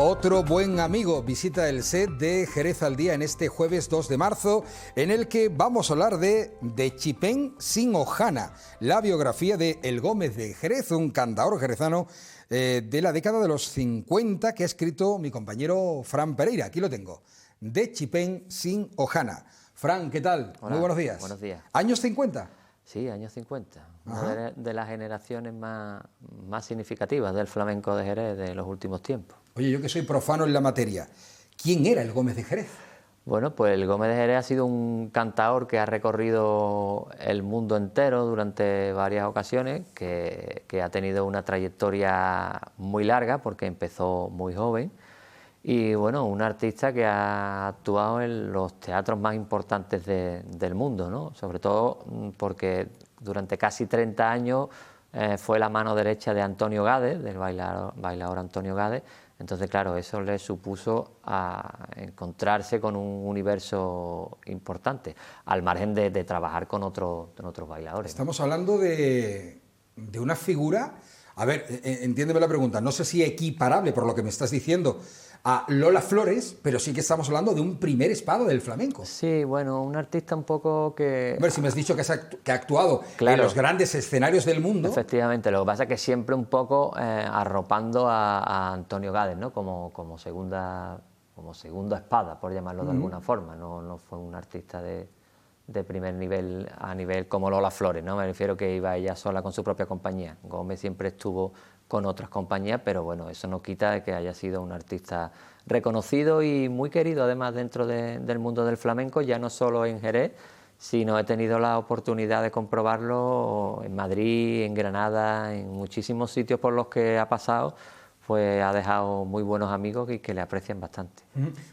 Otro buen amigo visita el set de Jerez al Día en este jueves 2 de marzo, en el que vamos a hablar de Chipén sin hojana, la biografía de El Gómez de Jerez, un cantaor jerezano de la década de los 50 que ha escrito mi compañero Fran Pereira. Aquí lo tengo, De Chipén sin hojana. Fran, ¿qué tal? Hola, muy buenos días. Buenos días. ¿Años 50? Sí, años 50. Una de las generaciones más significativas del flamenco de Jerez de los últimos tiempos. Oye, yo que soy profano en la materia, ¿quién era el Gómez de Jerez? Bueno, pues el Gómez de Jerez ha sido un cantaor que ha recorrido el mundo entero durante varias ocasiones, que ha tenido una trayectoria muy larga porque empezó muy joven. Y bueno, un artista que ha actuado en los teatros más importantes del mundo, ¿no? Sobre todo porque durante casi 30 años fue la mano derecha de Antonio Gades, del bailador Antonio Gades. Entonces, claro, eso le supuso a encontrarse con un universo importante, al margen de trabajar con otros bailadores. Estamos hablando de una figura, a ver, entiéndeme la pregunta, no sé si equiparable por lo que me estás diciendo a Lola Flores, pero sí que estamos hablando de un primer espada del flamenco. Sí, bueno, un artista un poco que... A ver, si me has dicho que ha actuado claro, en los grandes escenarios del mundo. Efectivamente, lo que pasa es que siempre un poco arropando a Antonio Gades, ¿no? Como segunda espada, por llamarlo de alguna forma. No fue un artista de primer nivel a nivel como Lola Flores, ¿no? Me refiero que iba ella sola con su propia compañía. Gómez siempre estuvo con otras compañías, pero bueno, eso no quita de que haya sido un artista reconocido y muy querido además dentro del mundo del flamenco, ya no solo en Jerez, sino he tenido la oportunidad de comprobarlo en Madrid, en Granada, en muchísimos sitios por los que ha pasado, pues ha dejado muy buenos amigos y que le aprecian bastante.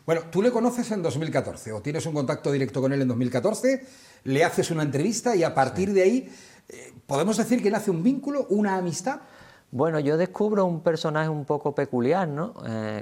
Bueno, tú le conoces en 2014 o tienes un contacto directo con él en 2014, le haces una entrevista y a partir de ahí, ¿podemos decir que nace un vínculo, una amistad? Bueno, yo descubro un personaje un poco peculiar, ¿no?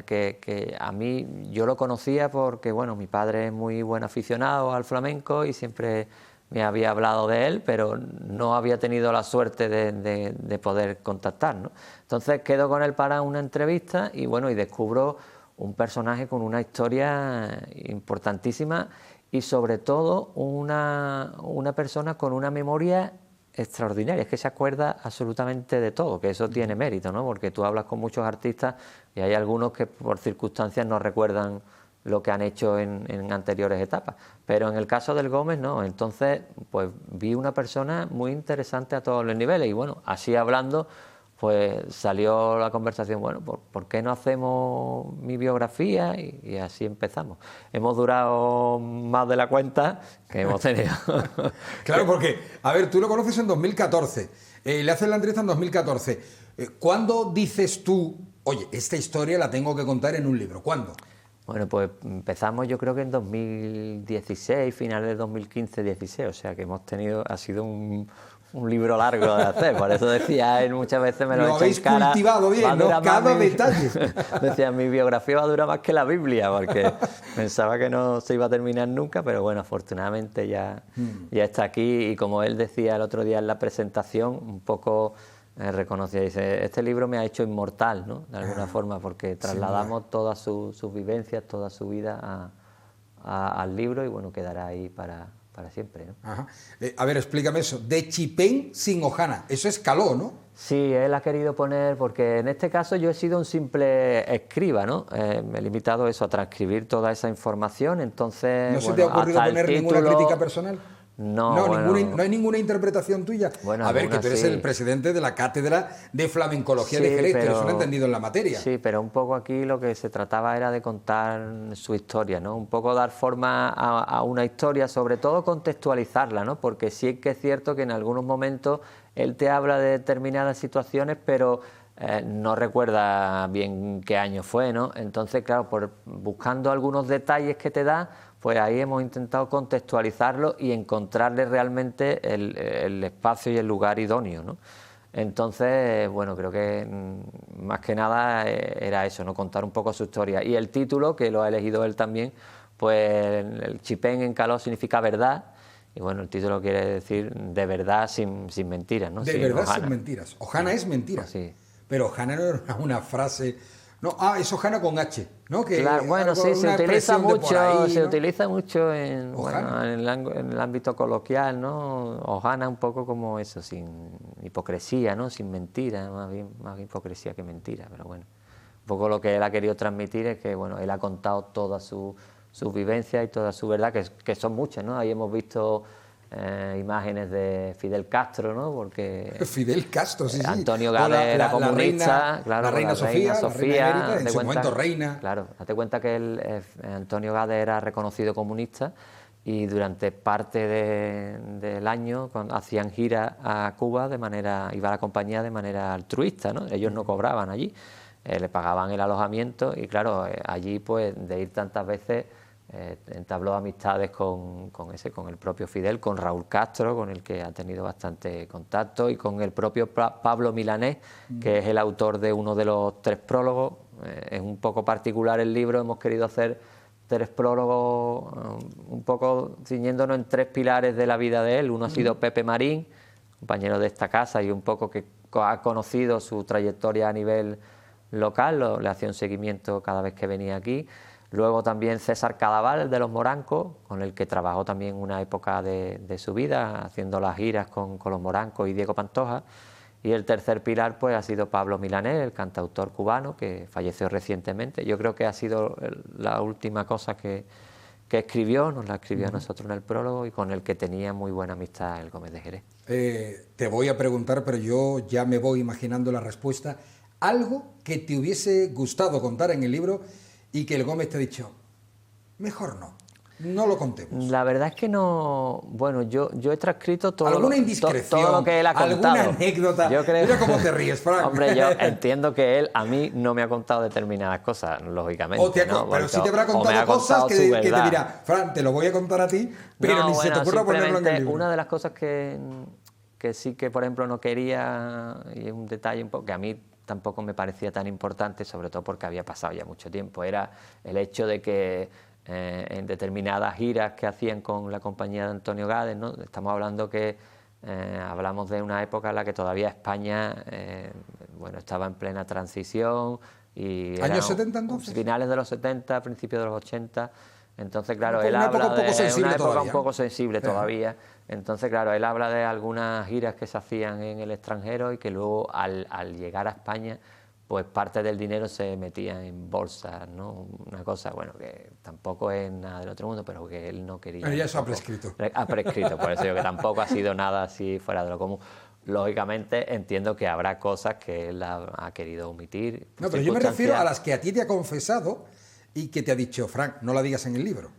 Que a mí, yo lo conocía porque, bueno, mi padre es muy buen aficionado al flamenco y siempre me había hablado de él, pero no había tenido la suerte de poder contactar, ¿no? Entonces quedo con él para una entrevista y, bueno, y descubro un personaje con una historia importantísima y, sobre todo, una persona con una memoria extraordinaria, es que se acuerda absolutamente de todo, que eso tiene mérito, ¿no? Porque tú hablas con muchos artistas y hay algunos que por circunstancias no recuerdan lo que han hecho en anteriores etapas, pero en el caso del Gómez no. Entonces pues vi una persona muy interesante a todos los niveles y bueno, así hablando pues salió la conversación, bueno, ¿por qué no hacemos mi biografía? Y así empezamos. Hemos durado más de la cuenta que hemos tenido. Claro, porque, a ver, tú lo conoces en 2014, le haces la entrevista en 2014. ¿Cuándo dices tú, oye, esta historia la tengo que contar en un libro? ¿Cuándo? Bueno, pues empezamos yo creo que en 2016, finales de 2015-16, o sea que ha sido un libro largo de hacer, por eso decía él muchas veces me lo habéis hecho en cara, cultivado bien, ¿no? Cada detalle. Decía, mi biografía va a durar más que la Biblia, porque pensaba que no se iba a terminar nunca, pero bueno, afortunadamente ya está aquí y como él decía el otro día en la presentación, un poco reconocía, dice, este libro me ha hecho inmortal, ¿no? De alguna forma, porque trasladamos todas sus vivencias, toda su vida al libro y bueno, quedará ahí para siempre, ¿no? Ajá. A ver, explícame eso. De Chipén sin hojana. Eso es caló, ¿no? Sí, él ha querido poner, porque en este caso yo he sido un simple escriba, ¿no? Me he limitado eso, a transcribir toda esa información, entonces... ¿No se te ha ocurrido poner ninguna crítica personal? No, no hay ninguna interpretación tuya. Bueno, a ver, que tú eres el presidente de la Cátedra de Flamencología de Jerez, que eres un entendido en la materia. Sí, pero un poco aquí lo que se trataba era de contar su historia, ¿no? Un poco dar forma a una historia, sobre todo contextualizarla, ¿no? Porque sí que es cierto que en algunos momentos él te habla de determinadas situaciones, pero no recuerda bien qué año fue, ¿no? Entonces, claro, buscando algunos detalles que te da, pues ahí hemos intentado contextualizarlo y encontrarle realmente el espacio y el lugar idóneo, ¿no? Entonces, bueno, creo que más que nada era eso, ¿no? Contar un poco su historia. Y el título, que lo ha elegido él también, pues el chipén en caló significa verdad. Y bueno, el título quiere decir de verdad sin mentiras, ¿no? De verdad sin mentiras. Hojana es mentira. Sí. Pero hojana no era una frase No, es Ojana con H, ¿no? Que Claro, bueno, algo, sí, se una utiliza expresión de por mucho, ahí, se ¿no? utiliza mucho en, Ojana. bueno, en el ámbito coloquial, ¿no? Ojana un poco como eso, sin hipocresía, ¿no? Sin mentira, más hipocresía que mentira, pero bueno. Un poco lo que él ha querido transmitir es que, bueno, él ha contado toda su vivencia y toda su verdad, que son muchas, ¿no? Ahí hemos visto imágenes de Fidel Castro, ¿no? Porque Fidel Castro, sí, sí. Antonio O Gades era la comunista, reina, claro, la con reina la reina Sofía, la reina emérita, en date su cuenta, momento reina. claro, date cuenta que Antonio Gades era reconocido comunista y durante parte del año cuando hacían giras a Cuba iba la compañía de manera altruista, ¿no? Ellos no cobraban allí, le pagaban el alojamiento y claro, allí pues de ir tantas veces entabló amistades con el propio Fidel, con Raúl Castro, con el que ha tenido bastante contacto, y con el propio Pablo Milanés, que es el autor de uno de los 3 prólogos. Es un poco particular el libro, hemos querido hacer 3 prólogos, un poco ciñéndonos en 3 pilares de la vida de él. Uno ha sido Pepe Marín, compañero de esta casa, y un poco que ha conocido su trayectoria a nivel local, le hacía un seguimiento cada vez que venía aquí. Luego también César Cadaval, de Los Morancos, con el que trabajó también una época de su vida, haciendo las giras con Los Morancos y Diego Pantoja. Y el tercer pilar pues ha sido Pablo Milanés, el cantautor cubano, que falleció recientemente. Yo creo que ha sido la última cosa que escribió, nos la escribió a nosotros en el prólogo, y con el que tenía muy buena amistad el Gómez de Jerez. Te voy a preguntar, pero yo ya me voy imaginando la respuesta. Algo que te hubiese gustado contar en el libro y que el Gómez te ha dicho, mejor no lo contemos. La verdad es que no. Bueno, yo he transcrito todo, ¿Alguna indiscreción, todo lo que él ha contado. alguna anécdota? Yo creo... Mira cómo te ríes, Fran. Hombre, yo entiendo que él a mí no me ha contado determinadas cosas, lógicamente. ¿no? Pero sí te habrá contado cosas que te dirá, Fran, te lo voy a contar a ti, pero no, ni se te ocurra ponerlo en el libro. Una de las cosas que sí que, por ejemplo, no quería, y es un detalle un poco que a mí tampoco me parecía tan importante, sobre todo porque había pasado ya mucho tiempo, era el hecho de que en determinadas giras que hacían con la compañía de Antonio Gades, ¿no? Estamos hablando que hablamos de una época en la que todavía España bueno, estaba en plena transición. Y ¿Años 70 entonces? Finales de los 70, principios de los 80. Entonces, claro, él habla de una época un poco sensible Claro. todavía. Entonces, claro, él habla de algunas giras que se hacían en el extranjero y que luego al llegar a España, pues parte del dinero se metía en bolsas, ¿no? Una cosa, bueno, que tampoco es nada del otro mundo, pero que él no quería. Pero ya eso ha prescrito. Ha prescrito, por eso digo que tampoco ha sido nada así fuera de lo común. Lógicamente entiendo que habrá cosas que él ha querido omitir. No, pero yo me refiero a las que a ti te ha confesado y que te ha dicho, Frank, no la digas en el libro.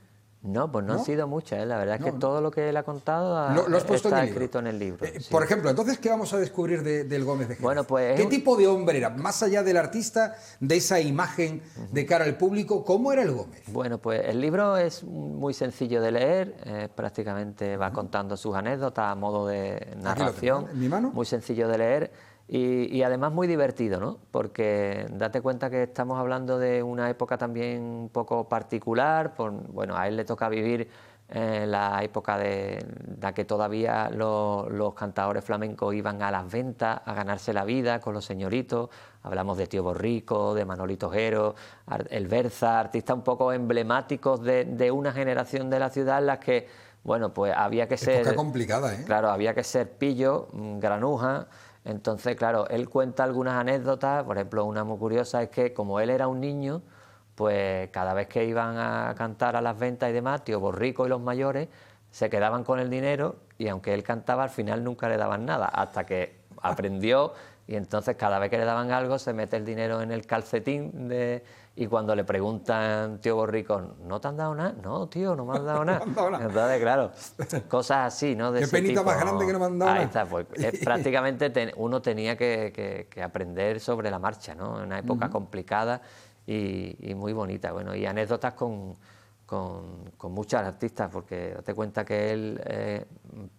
No, pues no han sido muchas, ¿eh? La verdad es que No. todo lo que él ha contado Lo has puesto está en el libro. escrito en el libro. Sí. Por ejemplo, entonces, ¿qué vamos a descubrir del Gómez de Jerez? Bueno, pues ¿Qué tipo de hombre era? Más allá del artista, de esa imagen de cara al público, ¿cómo era el Gómez? Bueno, pues el libro es muy sencillo de leer, prácticamente va contando sus anécdotas a modo de narración. Tengo, en mi mano. Muy sencillo de leer. Y además muy divertido, ¿no? Porque date cuenta que estamos hablando de una época también un poco particular. Bueno, a él le toca vivir la época de la que todavía los cantadores flamencos iban a las ventas a ganarse la vida con los señoritos. Hablamos de Tío Borrico, de Manolito Jero, el Berza, artistas un poco emblemáticos de una generación de la ciudad en las que, bueno, pues había que ser... Época complicada, ¿eh? Claro, había que ser pillo, granuja. Entonces, claro, él cuenta algunas anécdotas. Por ejemplo, una muy curiosa es que como él era un niño, pues cada vez que iban a cantar a las ventas y demás, Tío Borrico y los mayores se quedaban con el dinero, y aunque él cantaba, al final nunca le daban nada, hasta que aprendió, y entonces cada vez que le daban algo se mete el dinero en el calcetín y cuando le preguntan, Tío Borrico, ¿no te han dado nada? No, tío, no me han dado nada. Entonces, claro, cosas así, ¿no? De Qué ese penita tipo, más grande que no me han dado Ahí nada. está, pues prácticamente uno tenía que aprender sobre la marcha, ¿no? En una época complicada y muy bonita. Bueno, y anécdotas con muchos artistas, porque date cuenta que él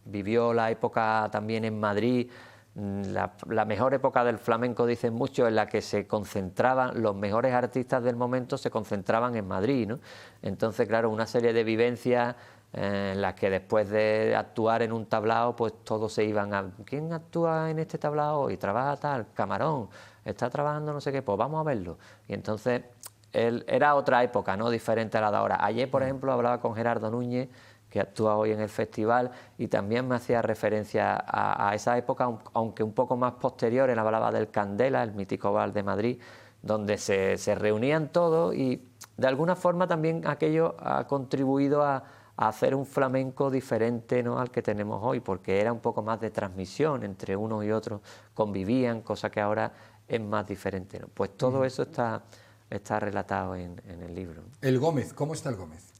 vivió la época también en Madrid, la mejor época del flamenco, dicen muchos, en la que se concentraban, los mejores artistas del momento se concentraban en Madrid, ¿no? Entonces, claro, una serie de vivencias en las que después de actuar en un tablao, pues todos se iban a... ¿Quién actúa en este tablao? Y trabaja tal, Camarón, está trabajando no sé qué, pues vamos a verlo. Y entonces era otra época, ¿no? Diferente a la de ahora. Ayer, por ejemplo, hablaba con Gerardo Núñez, que actúa hoy en el festival, y también me hacía referencia a esa época, aunque un poco más posterior. Él hablaba del Candela, el mítico bar de Madrid, donde se reunían todos, y de alguna forma también aquello ha contribuido a hacer un flamenco diferente, ¿no?, al que tenemos hoy, porque era un poco más de transmisión, entre unos y otros convivían, cosa que ahora es más diferente, ¿no? Pues todo eso está relatado en el libro. El Gómez, ¿cómo está el Gómez?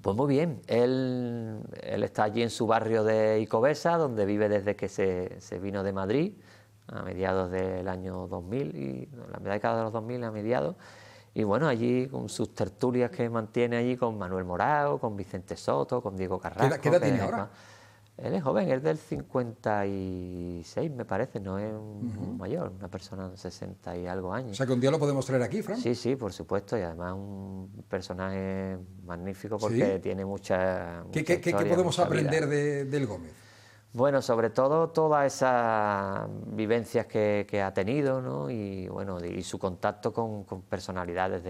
Pues muy bien, él está allí en su barrio de Icovesa, donde vive desde que se vino de Madrid, a mediados del año 2000, y la década de los 2000 a mediados, y bueno, allí con sus tertulias que mantiene allí con Manuel Morao, con Vicente Soto, con Diego Carrasco. ¿Qué edad tiene ahora? Él es joven, es del 56, me parece, no es un mayor, una persona de 60 y algo años. O sea que un día lo podemos traer aquí, Fran. Sí, sí, por supuesto, y además un personaje magnífico porque tiene mucha ¿Qué historia, podemos mucha aprender vida. del Gómez? Bueno, sobre todo todas esas vivencias que ha tenido, ¿no? Y bueno, y su contacto con personalidades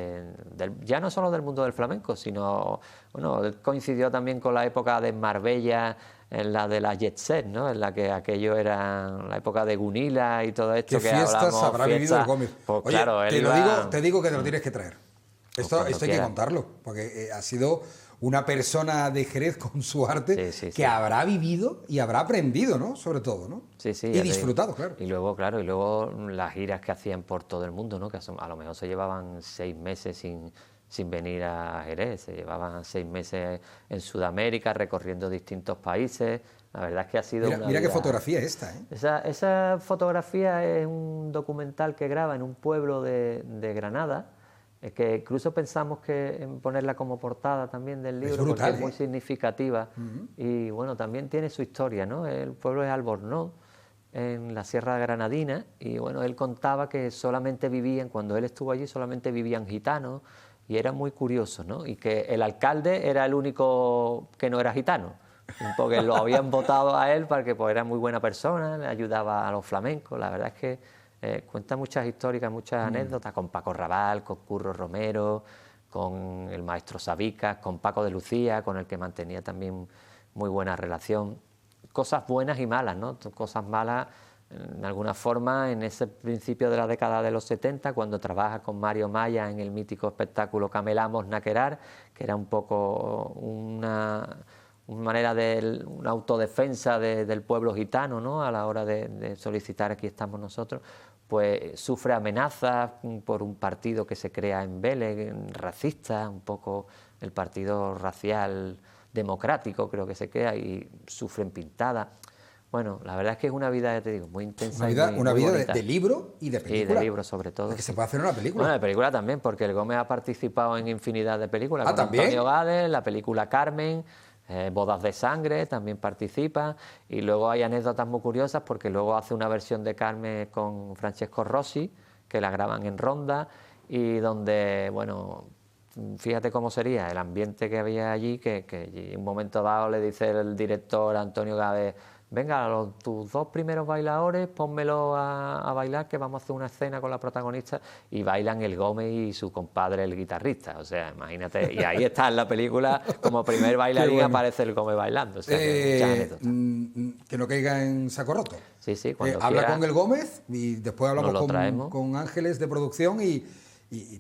ya no solo del mundo del flamenco, sino, bueno, él coincidió también con la época de Marbella, en la de la Jet Set, ¿no? En la que aquello era la época de Gunila y todo esto. ¿Qué fiestas habrá vivido el Gómez? Pues, oye, claro, te digo que te lo tienes que traer. Pues Esto hay que contarlo, porque ha sido una persona de Jerez con su arte que habrá vivido y habrá aprendido, ¿no? Sobre todo, ¿no? Sí, sí. Y disfrutado, claro. Y luego, claro, las giras que hacían por todo el mundo, ¿no? Que a lo mejor se llevaban 6 meses sin venir a Jerez, se llevaban 6 meses en Sudamérica recorriendo distintos países. La verdad es que ha sido Mira qué fotografía esta, ¿eh? Esa fotografía es un documental que graba en un pueblo de Granada, que incluso pensamos que en ponerla como portada también del libro, brutal, porque es muy significativa. Y bueno, también tiene su historia, ¿no? El pueblo es Albornoz, en la Sierra Granadina, y bueno, él contaba que solamente cuando él estuvo allí, solamente vivían gitanos, y era muy curioso, ¿no? Y que el alcalde era el único que no era gitano, porque lo habían votado a él para que pues, era muy buena persona, le ayudaba a los flamencos. La verdad es que cuenta muchas históricas, muchas anécdotas, con Paco Raval, con Curro Romero, con el maestro Sabicas, con Paco de Lucía, con el que mantenía también muy buena relación. Cosas buenas y malas, ¿no? Cosas malas, en alguna forma, en ese principio de la década de los 70, cuando trabaja con Mario Maya en el mítico espectáculo Camelamos Naquerar, que era un poco una manera de una autodefensa del pueblo gitano, ¿no? A la hora de solicitar aquí estamos nosotros, pues sufre amenazas por un partido que se crea en Vélez, racista, un poco el partido racial democrático creo que se crea, y sufren pintadas. Bueno, la verdad es que es una vida, ya te digo, muy intensa. Una vida bonita. de libro y de película. Y de libro, sobre todo. Que se puede hacer una película. Bueno, de película también, porque el Gómez ha participado en infinidad de películas. Con ¿también? Antonio Gades, la película Carmen, Bodas de Sangre, también participa. Y luego hay anécdotas muy curiosas, porque luego hace una versión de Carmen con Francesco Rossi, que la graban en Ronda, y donde, bueno, fíjate cómo sería el ambiente que había allí, que en un momento dado le dice el director Antonio Gades: venga, tus 2 primeros bailadores, pónmelo a bailar, que vamos a hacer una escena con la protagonista, y bailan el Gómez y su compadre, el guitarrista. O sea, imagínate, y ahí está en la película, como primer bailarín aparece el Gómez bailando. O sea, que no caiga en saco roto. Sí, sí, cuando habla con el Gómez y después hablamos con Ángeles de producción y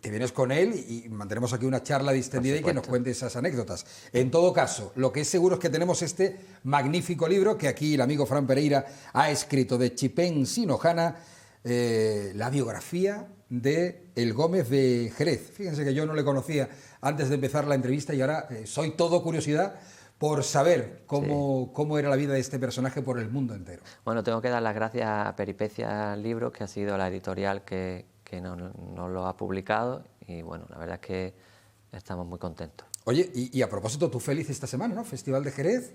te vienes con él y mantenemos aquí una charla distendida y que nos cuente esas anécdotas. En todo caso, lo que es seguro es que tenemos este magnífico libro que aquí el amigo Fran Pereira ha escrito, de Chipén Sinojana, la biografía de el Gómez de Jerez. Fíjense que yo no le conocía antes de empezar la entrevista y ahora soy todo curiosidad por saber cómo era la vida de este personaje por el mundo entero. Bueno, tengo que dar las gracias a Peripecias Libros, que ha sido la editorial que nos lo ha publicado, y bueno, la verdad es que estamos muy contentos. Oye, y a propósito, tú feliz esta semana, ¿no? Festival de Jerez.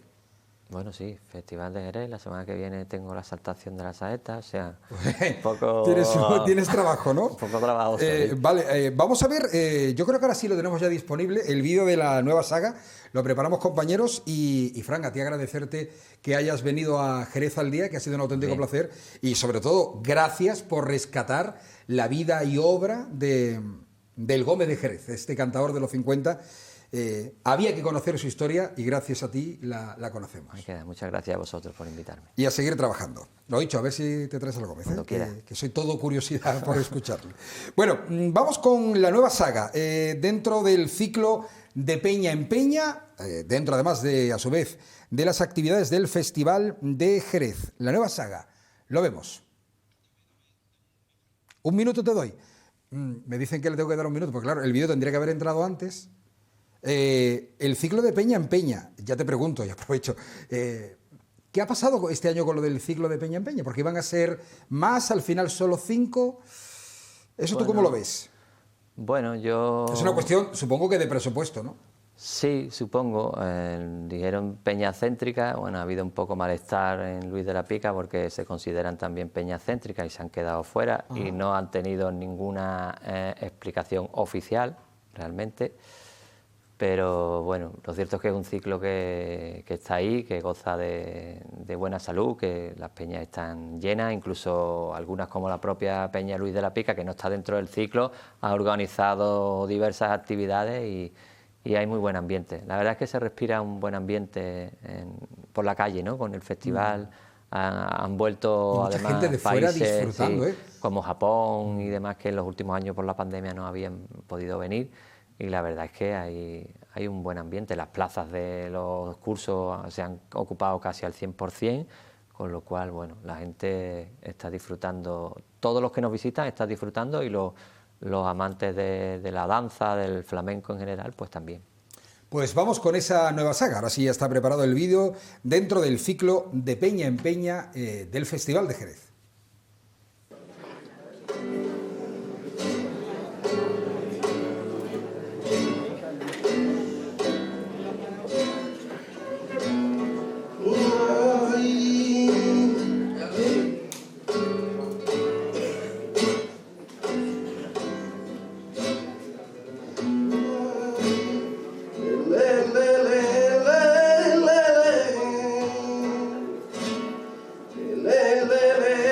Bueno, sí, Festival de Jerez, la semana que viene tengo la exaltación de la saeta, o sea, Pues, un poco... tienes trabajo, ¿no? Un poco trabajo. Vale, vamos a ver, yo creo que ahora sí lo tenemos ya disponible, el vídeo de la nueva saga, lo preparamos compañeros y Fran, a ti agradecerte que hayas venido a Jerez al Día, que ha sido un auténtico placer y sobre todo gracias por rescatar la vida y obra del Gómez de Jerez, este cantador de los 50. Había que conocer su historia y gracias a ti la conocemos. Muchas gracias a vosotros por invitarme. Y a seguir trabajando. Lo dicho, a ver si te traes al Gómez, que soy todo curiosidad por escucharle. Bueno, vamos con la nueva saga. Dentro del ciclo de Peña en Peña, dentro además de, a su vez, de las actividades del Festival de Jerez. La nueva saga, lo vemos. Un minuto te doy. Me dicen que le tengo que dar un minuto, porque claro, el vídeo tendría que haber entrado antes. El ciclo de Peña en Peña, ya te pregunto y aprovecho, ¿qué ha pasado este año con lo del ciclo de Peña en Peña? Porque iban a ser más, al final solo 5. ¿Eso bueno, tú cómo lo ves? Bueno, yo... Es una cuestión, supongo que de presupuesto, ¿no? Sí, supongo. Dijeron peña céntrica, bueno, ha habido un poco malestar en Luis de la Pica porque se consideran también peñas céntricas y se han quedado fuera y no han tenido ninguna explicación oficial, realmente. Pero bueno, lo cierto es que es un ciclo que está ahí, que goza de buena salud, que las peñas están llenas, incluso algunas como la propia Peña Luis de la Pica, que no está dentro del ciclo, ha organizado diversas actividades y hay muy buen ambiente. La verdad es que se respira un buen ambiente por la calle, ¿no? Con el festival. Han vuelto mucha además gente de fuera países disfrutando, como Japón y demás, que en los últimos años por la pandemia no habían podido venir. Y la verdad es que hay un buen ambiente. Las plazas de los cursos se han ocupado casi al 100%, con lo cual, bueno, la gente está disfrutando, todos los que nos visitan están disfrutando y los amantes de la danza, del flamenco en general, pues también. Pues vamos con esa nueva saga. Ahora sí ya está preparado el vídeo dentro del ciclo de Peña en Peña del Festival de Jerez. Le, le, le.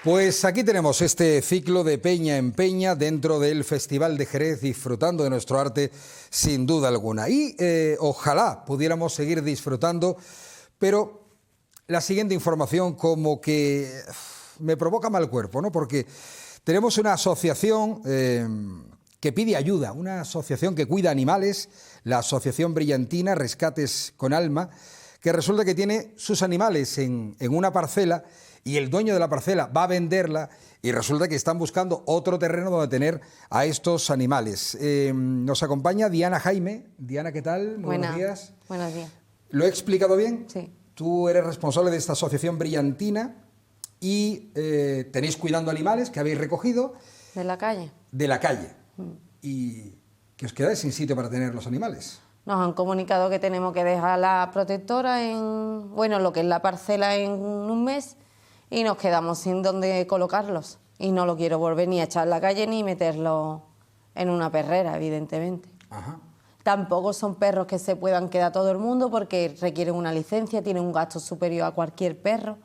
Pues aquí tenemos este ciclo de Peña en Peña dentro del Festival de Jerez, disfrutando de nuestro arte sin duda alguna. Y ojalá pudiéramos seguir disfrutando, pero la siguiente información como que me provoca mal cuerpo, ¿no? Porque tenemos una asociación que pide ayuda, una asociación que cuida animales, la Asociación Brillantina Rescates con Alma, que resulta que tiene sus animales en una parcela y el dueño de la parcela va a venderla y resulta que están buscando otro terreno donde tener a estos animales. Nos acompaña Diana Jaime. Diana, ¿qué tal? Muy buenos días. Buenos días. ¿Lo he explicado bien? Sí. Tú eres responsable de esta asociación Brillantina y tenéis cuidando animales que habéis recogido. ¿De la calle? De la calle. ¿Y que os quedáis sin sitio para tener los animales? Nos han comunicado que tenemos que dejar la protectora en, bueno, lo que es la parcela en un mes y nos quedamos sin dónde colocarlos. Y no lo quiero volver ni a echar a la calle ni meterlo en una perrera, evidentemente. Ajá. Tampoco son perros que se puedan quedar todo el mundo porque requieren una licencia, tienen un gasto superior a cualquier perro.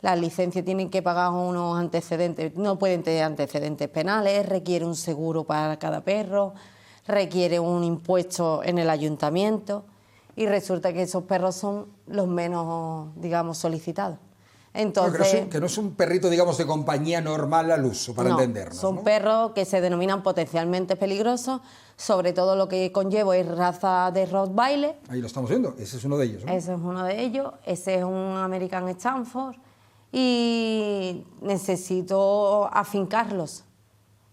Las licencias tienen que pagar unos antecedentes, no pueden tener antecedentes penales, requiere un seguro para cada perro, requiere un impuesto en el ayuntamiento y resulta que esos perros son los menos, digamos, solicitados. Entonces, que no es un perrito, digamos, de compañía normal al uso, para entendernos. Son ¿no? perros que se denominan potencialmente peligrosos, sobre todo lo que conllevo es raza de Rottweiler. Ahí lo estamos viendo, ese es uno de ellos, ¿no? Ese es uno de ellos, ese es un American Stanford y necesito afincarlos.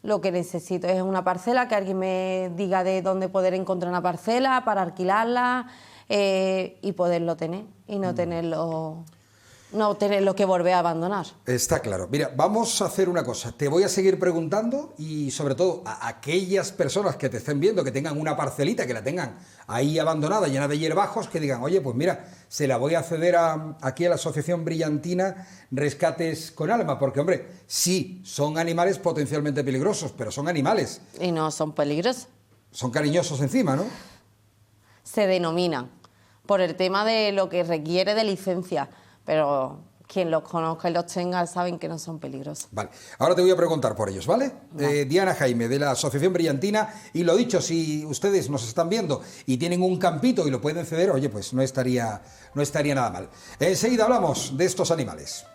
Lo que necesito es una parcela, que alguien me diga de dónde poder encontrar una parcela para alquilarla y poderlo tener y no tenerlo que volver a abandonar. Está claro. Mira, vamos a hacer una cosa. Te voy a seguir preguntando y sobre todo a aquellas personas que te estén viendo, que tengan una parcelita, que la tengan ahí abandonada, llena de hierbajos, que digan, oye, pues mira, se la voy a ceder aquí a la Asociación Brillantina Rescates con Alma, porque, hombre, sí, son animales potencialmente peligrosos, pero son animales. Y no son peligrosos. Son cariñosos encima, ¿no? Se denominan por el tema de lo que requiere de licencia, pero quien los conozca y los tenga saben que no son peligrosos. Vale, ahora te voy a preguntar por ellos, ¿vale? Diana Jaime, de la Asociación Brillantina, y lo dicho, si ustedes nos están viendo y tienen un campito y lo pueden ceder, oye, pues no estaría nada mal. Enseguida hablamos de estos animales.